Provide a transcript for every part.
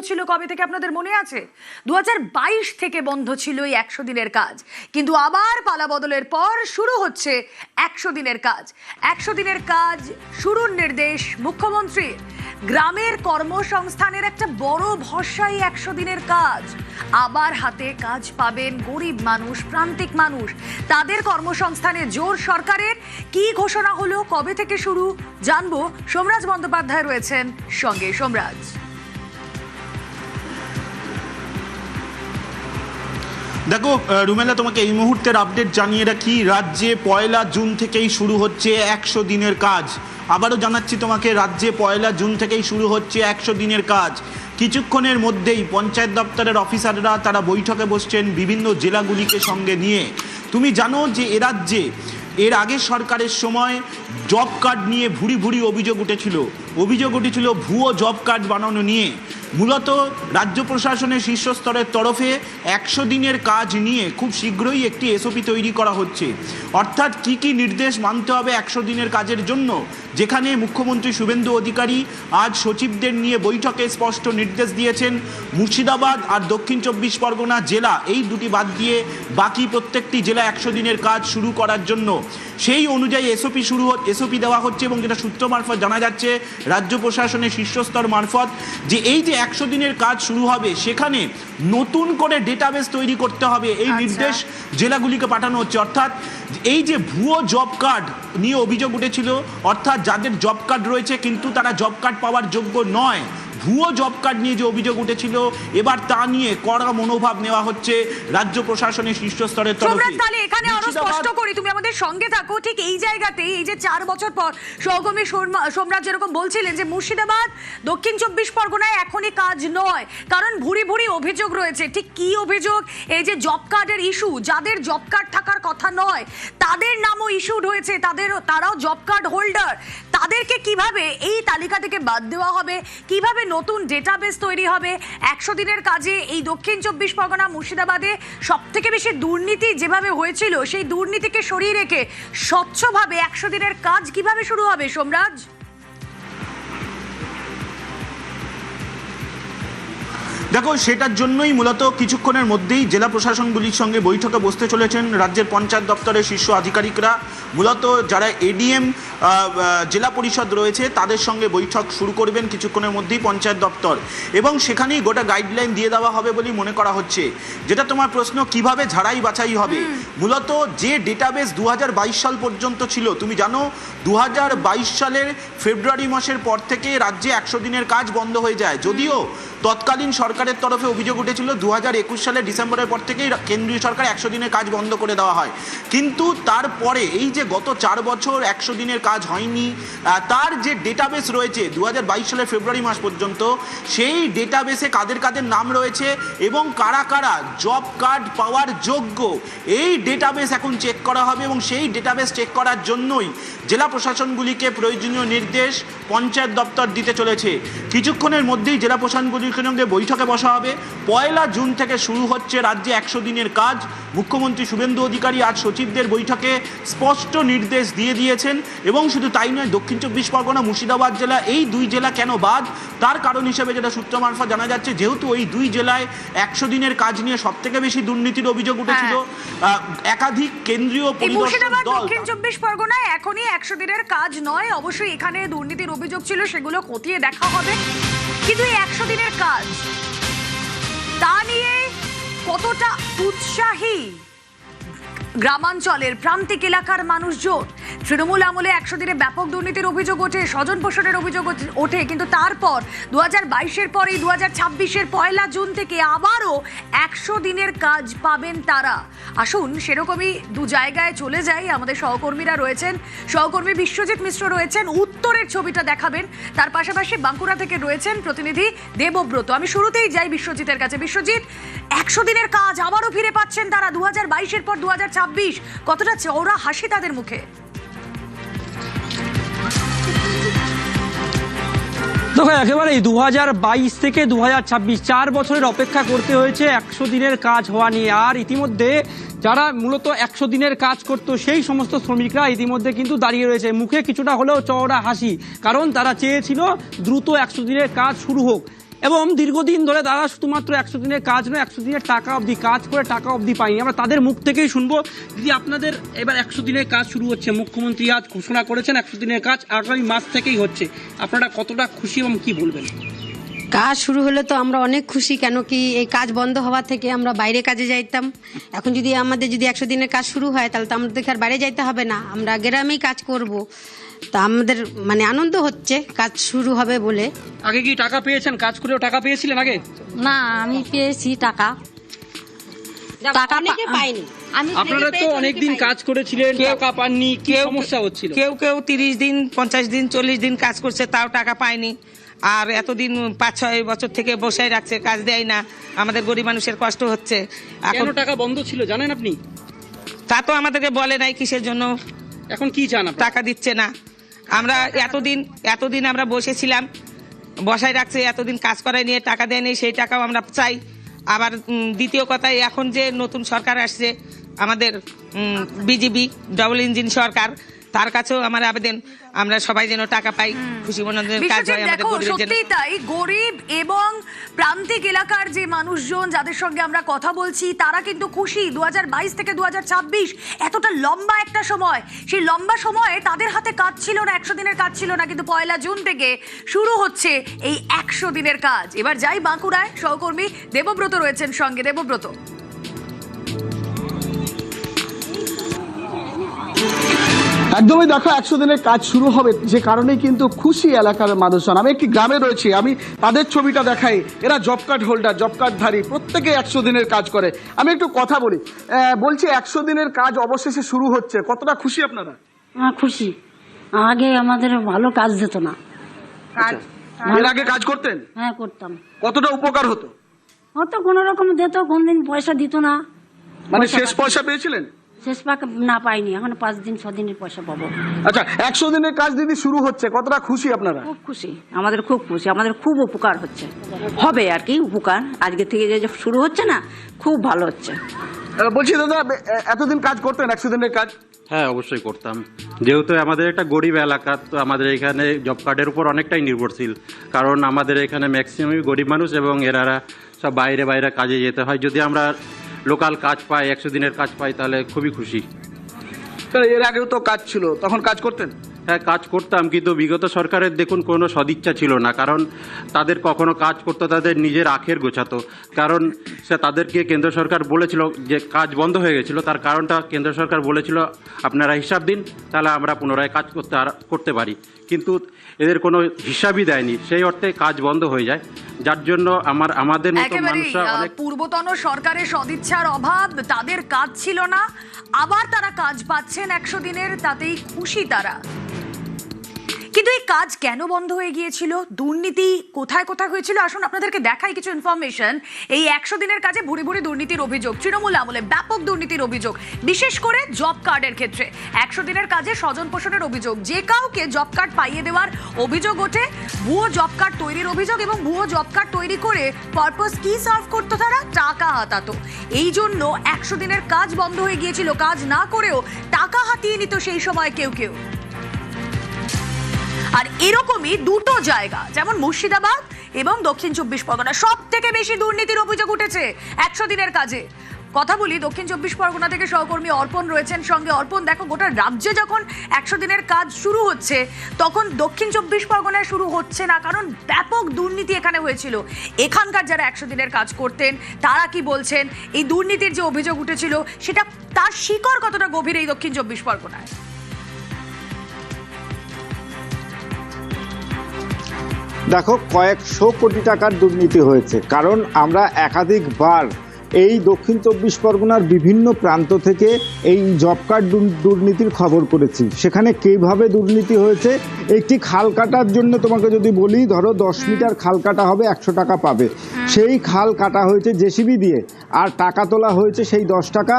ছিল কবে থেকে আপনাদের মনে আছে? 2022 থেকে বন্ধ ছিল এই 100 দিনের কাজ, কিন্তু আবার পালা বদলের পর শুরু হচ্ছে 100 দিনের কাজ। 100 দিনের কাজ শুরুর নির্দেশ মুখ্যমন্ত্রীর। গ্রামের কর্মসংস্থানের একটা বড় ভরসাই 100 দিনের কাজ। আবার হাতে কাজ পাবেন গরিব মানুষ, প্রান্তিক মানুষ, তাদের কর্মসংস্থানে জোর সরকারের। কি ঘোষণা হলো, কবে থেকে শুরু, জানবো। সোমরাজ বন্দ্যোপাধ্যায় রয়েছেন সঙ্গে। সোমরাজ, দেখো রুমেলা, তোমাকে এই মুহূর্তের আপডেট জানিয়ে রাখি, রাজ্যে 1 জুন থেকেই শুরু হচ্ছে 100 দিনের কাজ। আবারও জানাচ্ছি তোমাকে, রাজ্যে 1 জুন থেকেই শুরু হচ্ছে 100 দিনের কাজ। কিছুক্ষণের মধ্যেই পঞ্চায়েত দপ্তরের অফিসাররা তারা বৈঠকে বসছেন বিভিন্ন জেলাগুলিকে সঙ্গে নিয়ে। তুমি জানো যে এ রাজ্যে এর আগের সরকারের সময় জব কার্ড নিয়ে ভুরি ভুরি অভিযোগ উঠেছিল ভুয়ো জব কার্ড বানানো নিয়ে। মূলত রাজ্য প্রশাসনের শীর্ষস্তরের তরফে 100 দিনের কাজ নিয়ে খুব শীঘ্রই একটি এসওপি তৈরি করা হচ্ছে। অর্থাৎ কি কি নির্দেশ মানতে হবে 100 দিনের কাজের জন্য, যেখানে মুখ্যমন্ত্রী শুভেন্দু অধিকারী আজ সচিবদের নিয়ে বৈঠকে স্পষ্ট নির্দেশ দিয়েছেন। মুর্শিদাবাদ আর দক্ষিণ 24 পরগনা জেলা, এই দুটি বাদ দিয়ে বাকি প্রত্যেকটি জেলা 100 দিনের কাজ শুরু করার জন্য সেই অনুযায়ী এসওপি দেওয়া হচ্ছে। এবং যেটা সূত্র মারফত জানা যাচ্ছে রাজ্য প্রশাসনের শীর্ষস্তর মারফত, যে এই যে 100 দিনের কাজ শুরু হবে সেখানে নতুন করে ডেটাবেস তৈরি করতে হবে, এই নির্দেশ জেলাগুলিকে পাঠানো হচ্ছে। অর্থাৎ এই যে ভুয়ো জব কার্ড নিয়ে অভিযোগ উঠেছিল, অর্থাৎ যাদের জব কার্ড রয়েছে কিন্তু তারা জব কার্ড পাওয়ার যোগ্য নয়, ভুয়ো জব কার্ড নিয়ে যে অভিযোগ উঠেছিল, এবার তা নিয়ে কড়া মনোভাব নেওয়া হচ্ছে রাজ্য প্রশাসনের শীর্ষস্তরের তরফে। তাহলে এখানে আরো স্পষ্ট করি, তুমি আমাদের সঙ্গে থাকো। ঠিক এই জায়গাতেই, এই যে 4 বছর পর সহকর্মী সোমরাজ যেরকম বলছিলেন যে মুর্শিদাবাদ দক্ষিণ 24 পরগনায় এখনই কাজ নয়, কারণ ভুরি ভুরি অভিযোগ রয়েছে। ঠিক কি অভিযোগ? এই যে জব কার্ডের ইস্যু, যাদের জব কার্ড থাকার কথা নয় তাদের নামও ইস্যুড হয়েছে, তারাও জব কার্ড হোল্ডার। তাদেরকে কিভাবে এই তালিকা থেকে বাদ দেওয়া হবে, কিভাবে নতুন ডেটাবেস তৈরি হবে? 100 দিনের কাজে এই দক্ষিণ 24 পরগনা মুর্শিদাবাদে সব থেকে বেশি দুর্নীতি যেভাবে হয়েছিল, সেই দুর্নীতিকে সরিয়ে রেখে স্বচ্ছভাবে 100 দিনের কাজ কিভাবে শুরু হবে? সোমরাজ, দেখো, সেটার জন্যই মূলত কিছুক্ষণের মধ্যেই জেলা প্রশাসনগুলির সঙ্গে বৈঠকে বসতে চলেছেন রাজ্যের পঞ্চায়েত দপ্তরের শীর্ষ আধিকারিকরা। মূলত যারা এডিএম জেলা পরিষদ রয়েছে তাদের সঙ্গে বৈঠক শুরু করবেন কিছুক্ষণের মধ্যেই পঞ্চায়েত দপ্তর, এবং সেখানেই গোটা গাইডলাইন দিয়ে দেওয়া হবে বলেই মনে করা হচ্ছে। যেটা তোমার প্রশ্ন, কিভাবে ঝাড়াই বাছাই হবে, মূলত যে ডেটাবেস 2022 সাল পর্যন্ত ছিল, তুমি জানো 2022 সালের ফেব্রুয়ারি মাসের পর থেকে রাজ্যে 100 দিনের কাজ বন্ধ হয়ে যায়। যদিও তৎকালীন সরকারের তরফে অভিযোগ উঠেছিল 2021 সালের ডিসেম্বরের পর থেকেই কেন্দ্রীয় সরকার 100 দিনের কাজ বন্ধ করে দেওয়া হয়। কিন্তু তারপরে এই যে গত 4 বছর 100 দিনের কাজ হয়নি, তার যে ডেটাবেস রয়েছে 2022 সালের ফেব্রুয়ারি মাস পর্যন্ত, সেই ডেটাবেসে কাদের কাদের নাম রয়েছে এবং কারা কারা জব কার্ড পাওয়ার যোগ্য, এই ডেটাবেস এখন চেক করা হবে। এবং সেই ডেটাবেস চেক করার জন্যই জেলা প্রশাসনগুলিকে প্রয়োজনীয় নির্দেশ পঞ্চায়েত দপ্তর দিতে চলেছে। কিছুক্ষণের মধ্যেই জেলা প্রশাসনগুলির সঙ্গে বৈঠকে বসা হবে। 1 জুন থেকে শুরু হচ্ছে রাজ্যে 100 দিনের কাজ। মুখ্যমন্ত্রী শুভেন্দু অধিকারী আজ সচিবদের বৈঠকে স্পষ্ট নির্দেশ দিয়ে দিয়েছেন। এবং শুধু তাই নয়, দক্ষিণ 24 পরগনা মুর্শিদাবাদ জেলা, এই দুই জেলা কেন বাদ, তার কারণ হিসেবে যেটা সূত্র মারফত জানা যাচ্ছে, যেহেতু ওই দুই জেলায় 100 দিনের কাজ নিয়ে সব থেকে বেশি দুর্নীতির অভিযোগ উঠেছিল, একাধিক কেন্দ্রীয় পরিদর্শক দল। দক্ষিণ 24 পরগনায় এখনই 100 দিনের কাজ নয়, অবশ্যই এখানে দুর্নীতির অভিযোগ ছিল, সেগুলো খতিয়ে দেখা হবে। কিন্তু এই 100 দিনের কাজ, তা নিয়ে কতটা উৎসাহী গ্রামাঞ্চলের প্রান্তিক এলাকার মানুষজন? তৃণমূল আমলে 100 দিনে ব্যাপক দুর্নীতির অভিযোগ ওঠে, স্বজন পোষণের অভিযোগ ওঠে, কিন্তু তারপর 2022-এর পরে 2026-এর 1 জুন থেকে আবারও 100 দিনের কাজ পাবেন তারা। আসুন সেরকমই দু জায়গায় চলে যাই, আমাদের সহকর্মীরা রয়েছেন, সহকর্মী বিশ্বজিৎ মিশ্র রয়েছেন, উত্তরের ছবিটা দেখাবেন। তার পাশাপাশি বাঁকুড়া থেকে রয়েছেন প্রতিনিধি দেবব্রত। আমি শুরুতেই যাই বিশ্বজিতের কাছে। বিশ্বজিৎ, 100 দিনের কাজ আবারও ফিরে পাচ্ছেন তারা, 2022-এর পর 2026, কতটা চওড়া হাসি তাদের মুখে? দেখো, একেবারেই 2022 থেকে 2026 4 বছরের অপেক্ষা করতে হয়েছে 100 দিনের কাজ হওয়া নিয়ে। আর ইতিমধ্যে যারা মূলত 100 দিনের কাজ করতো সেই সমস্ত শ্রমিকরা ইতিমধ্যে কিন্তু দাঁড়িয়ে রয়েছে, মুখে কিছুটা হলেও চওড়া হাসি, কারণ তারা চেয়েছিল দ্রুত 100 দিনের কাজ শুরু হোক। এবং দীর্ঘদিন ধরে তারা শুধুমাত্র 100 দিনের কাজ নয়, 100 দিনের টাকা অবধি কাজ করে টাকা অবধি পায়নি। আমরা তাদের মুখ থেকেই শুনবো। দিদি, আপনাদের এবার 100 দিনের কাজ শুরু হচ্ছে, মুখ্যমন্ত্রী আজ ঘোষণা করেছেন 100 দিনের কাজ আগামী মাস থেকেই হচ্ছে, আপনারা কতটা খুশি এবং কি বলবেন? কাজ শুরু হলে তো আমরা অনেক খুশি, কেন কি এই কাজ বন্ধ হওয়া থেকে আমরা বাইরে কাজে যাইতাম। এখন যদি আমাদের 100 দিনের কাজ শুরু হয় তাহলে তো আমাদেরকে আর বাইরে যাইতে হবে না, আমরা গ্রামেই কাজ করব। তা আমাদের মানে আনন্দ হচ্ছে কাজ শুরু হবে বলে। আগে কি টাকা পেয়েছেন? কাজ করেও টাকা পেয়েছিলেন আগে? না, আমি পেয়েছি টাকা। টাকা অনেকে পাইনি। আপনারা তো অনেকদিন কাজ করেছিলেন, টাকা পাননি, কি সমস্যা হচ্ছিল? কেউ 30 দিন, 50 দিন, 40 দিন কাজ করছে, তাও টাকা পায়নি। আর এতদিন 5-6 বছর থেকে বসে রাখছে, কাজ দেয় না। আমাদের গরিব মানুষের কষ্ট হচ্ছে। কেন টাকা বন্ধ ছিল জানেন আপনি? তা তো আমাদেরকে বলে নাই কিসের জন্য। এখন কি চান আপনারা? টাকা দিচ্ছে না। আমরা এতদিন আমরা বসেছিলাম, বসায় রাখছে, এতদিন কাজ করায় নিয়ে টাকা দেয়নি, সেই টাকাও আমরা চাই। আবার দ্বিতীয় কথা, এখন যে নতুন সরকার আসছে আমাদের বিজেপি ডবল ইঞ্জিন সরকার, তার কাছেও আমার আবেদন আমরা সবাই যেন টাকা পাই, খুশি মনোরঞ্জনের কাজ হয় আমাদের গরিবের জন্য। সত্যি তাই, গরিব এবং প্রান্তিক এলাকার যে মানুষজন যাদের সঙ্গে আমরা কথা বলছি তারা কিন্তু খুশি। 2022 থেকে 2026 এতটা লম্বা একটা সময়, সেই লম্বা সময়ে তাদের হাতে কাজ ছিল না, 100 দিনের কাজ ছিল না, কিন্তু 1 জুন থেকে শুরু হচ্ছে এই 100 দিনের কাজ। এবার যাই বাঁকুড়ায়, সহকর্মী দেবব্রত রয়েছেন সঙ্গে। দেবব্রত, একদমই দেখো, 100 দিনের কাজ শুরু হবে যে কারণেই কিন্তু খুশি এলাকার মানুষজন। আমি একটি গ্রামে রয়েছি, আমি তাদের ছবিটা দেখাই। এরা জব কার্ড হোল্ডার, জব কার্ডধারী, প্রত্যেকে 100 দিনের কাজ করে। আমি একটু কথা বলি, বলছি 100 দিনের কাজ অবশেষে শুরু হচ্ছে, কতটা খুশি আপনারা? খুশি। আগে আমাদের ভালো কাজ দিত না। এর আগে কাজ করতেন? হ্যাঁ, করতাম। কতটা উপকার হতো? হয়তো কোনো রকম দিত, কোনদিন পয়সা দিত না। মানে শেষ পয়সা পেয়েছিলেন? শেষ পাক না পাইনি, এখন 5 দিন 6 দিনের পয়সা পাবো। আচ্ছা, 100 দিনের কাজ দিদি শুরু হচ্ছে, কতটা খুশি আপনারা? খুব খুশি, আমাদের খুব খুশি, আমাদের খুব উপকার হচ্ছে, হবে আর কি উপকার। আজকে থেকে যে শুরু হচ্ছে না, খুব ভালো হচ্ছে। বলছি দাদা, এতদিন কাজ করতেন 100 দিনের কাজ? হ্যাঁ, অবশ্যই করতাম। যেহেতু আমাদের একটা গরিব এলাকা, তো আমাদের এখানে জব কার্ডের উপর অনেকটাই নির্ভরশীল। কারণ আমাদের এখানে ম্যাক্সিমামই গরিব মানুষ এবং এরা সব বাইরে কাজে যেতে হয়। যদি আমরা লোকাল কাজ পাই, 100 দিনের কাজ পাই, তাহলে খুবই খুশি। এর আগেও তো কাজ ছিল, তখন কাজ করতেন? হ্যাঁ, কাজ করতাম, কিন্তু বিগত সরকারের দেখুন কোনো সদিচ্ছা ছিল না। কারণ তাদের কখনো কাজ করতো তাদের নিজের আখের গোছাতো। কারণ সে তাদেরকে কেন্দ্র সরকার বলেছিল যে কাজ বন্ধ হয়ে গেছিল, তার কারণটা কেন্দ্র সরকার বলেছিল আপনারা হিসাব দিন, তাহলে আমরা পুনরায় কাজ করতে পারি। কিন্তু এদের কোনো হিসাবই দেয়নি, সেই অর্থে কাজ বন্ধ হয়ে যায়, যার জন্য আমাদের মতো মানুষরা অনেক। পূর্বতন সরকারের সদিচ্ছার অভাব, তাদের কাজ ছিল না, আবার তারা কাজ পাচ্ছেন 100 দিনের, তাতেই খুশি তারা। কিন্তু এই কাজ কেন বন্ধ হয়ে গিয়েছিল? দুর্নীতি কোথায় কোথায় হয়েছিল? আসুন আপনাদেরকে দেখাই কিছু ইনফরমেশন। এই 100 দিনের কাজে ভুরি ভুরি দুর্নীতির অভিযোগ, তৃণমূল আমলে ব্যাপক দুর্নীতির অভিযোগ, বিশেষ করে জব কার্ডের ক্ষেত্রে। 100 দিনের কাজে স্বজন পোষণের অভিযোগ, যে কাউকে জব কার্ড পাইয়ে দেওয়ার অভিযোগ ওঠে, ভুয়ো জব কার্ড তৈরির অভিযোগ, এবং ভুয়ো জব কার্ড তৈরি করে পারপাস কি সার্ভ করতো তারা? টাকা হাতাতো। এই জন্য 100 দিনের কাজ বন্ধ হয়ে গিয়েছিল। কাজ না করেও টাকা হাতিয়ে নিত সেই সময় কেউ কেউ। আর এরকমই দুটো জায়গা, যেমন মুর্শিদাবাদ এবং দক্ষিণ 24 পরগনা, সব থেকে বেশি দুর্নীতির অভিযোগ উঠেছে 100 দিনের কাজে। কথা বলি দক্ষিণ 24 পরগনা থেকে, সহকর্মী অর্পণ রয়েছেন সঙ্গে। অর্পণ, দেখো, গোটা রাজ্যে যখন 100 দিনের কাজ শুরু হচ্ছে, তখন দক্ষিণ 24 পরগনায় শুরু হচ্ছে না, কারণ ব্যাপক দুর্নীতি এখানে হয়েছিল। এখানকার যারা 100 দিনের কাজ করতেন তারা কি বলছেন? এই দুর্নীতির যে অভিযোগ উঠেছিল, সেটা তার শিকড় কতটা গভীর এই দক্ষিণ 24 পরগনায়? দেখো, কয়েকশো কোটি টাকার দুর্নীতি হয়েছে, কারণ আমরা একাধিকবার এই দক্ষিণ 24 পরগনার বিভিন্ন প্রান্ত থেকে এই জব কার্ড দুর্নীতির খবর করেছি। সেখানে কীভাবে দুর্নীতি হয়েছে, একটি খাল কাটার জন্য তোমাকে যদি বলি, ধরো 10 মিটার খাল কাটা হবে, 100 টাকা পাবে। সেই খাল কাটা হয়েছে জেসিবি দিয়ে, আর টাকা তোলা হয়েছে সেই 10 টাকা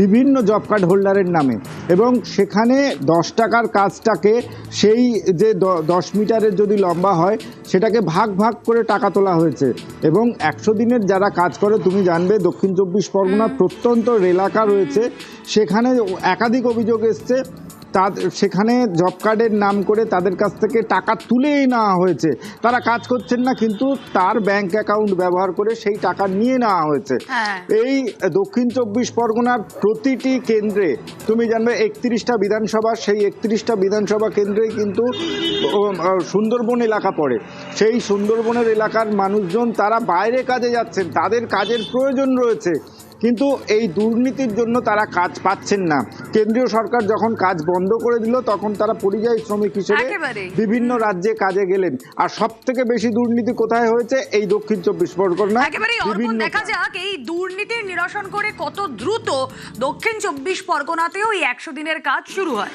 বিভিন্ন জব কার্ড হোল্ডারের নামে। এবং সেখানে 10 টাকার কাজটাকে, সেই যে 10 মিটারের যদি লম্বা হয়, সেটাকে ভাগ ভাগ করে টাকা তোলা হয়েছে। এবং 100 দিনের যারা কাজ করে, তুমি জানবে দক্ষিণ 24 পরগনার প্রত্যন্ত এলাকা রয়েছে, সেখানে একাধিক অভিযোগ এসছে সেখানে জব কার্ডের নাম করে তাদের কাছ থেকে টাকা তুলেই নেওয়া হয়েছে। তারা কাজ করছেন না, কিন্তু তার ব্যাংক অ্যাকাউন্ট ব্যবহার করে সেই টাকা নিয়ে নেওয়া হয়েছে। এই দক্ষিণ 24 পরগনার প্রতিটি কেন্দ্রে তুমি জানবে 31টা বিধানসভা, সেই 31টা বিধানসভা কেন্দ্রেই কিন্তু সুন্দরবন এলাকা পড়ে। সেই সুন্দরবনের এলাকার মানুষজন তারা বাইরে কাজে যাচ্ছেন, তাদের কাজের প্রয়োজন রয়েছে, কিন্তু এই দুর্নীতির জন্য তারা কাজ পাচ্ছেন না। কেন্দ্রীয় সরকার যখন কাজ বন্ধ করে দিল তখন তারা পরিযায়ী শ্রমিক হিসেবে বিভিন্ন রাজ্যে কাজে গেলেন। আর সব থেকে বেশি দুর্নীতি কোথায় হয়েছে? এই দক্ষিণ 24 পরগনা। দেখা যাক এই দুর্নীতির নিরসন করে কত দ্রুত দক্ষিণ 24 পরগনাতেও এই 100 দিনের কাজ শুরু হয়।